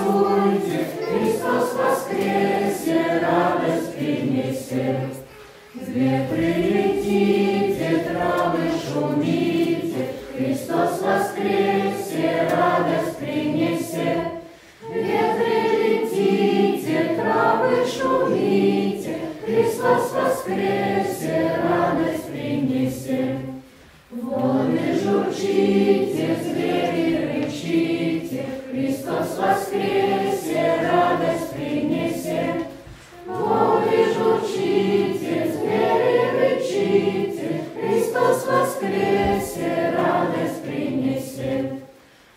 танцуйте, Христос воскресе, радость принесет. Ветры летите, травы шумите, Христос воскресе, радость принесет. Ветры летите, травы шумите, Христос воскресе, радость принесет. Воды журчите, звери рычите, Христос воскресе, радость принесет. Воды журчите, звери рычите, Христос воскресе, радость принесет.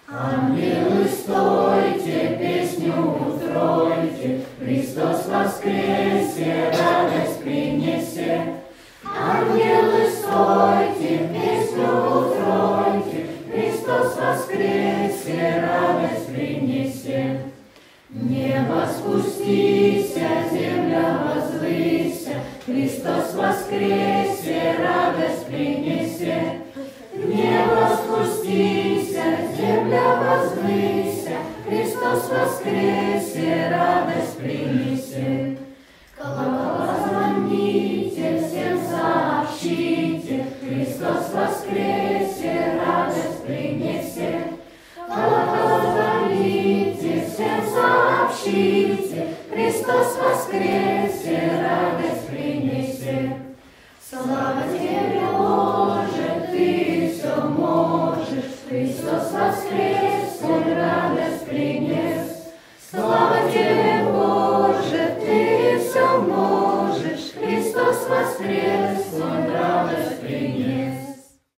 Ангелы, стойте, песню утройте, Христос воскресе, радость принесет. Ангелы, стойте, песню утройте, Христос воскресе, радость принесет. Небо спустися, земля возвыся, Христос воскресе, радость принесет. Небо спустися, земля возвыся, Христос воскресе, радость принесет. Колокола звоните, всем сообщите, Христос воскресе, радость принесет. Колокола звоните, всем сообщите, Христос воскресе, радость принесет. Слава Тебе, Бог!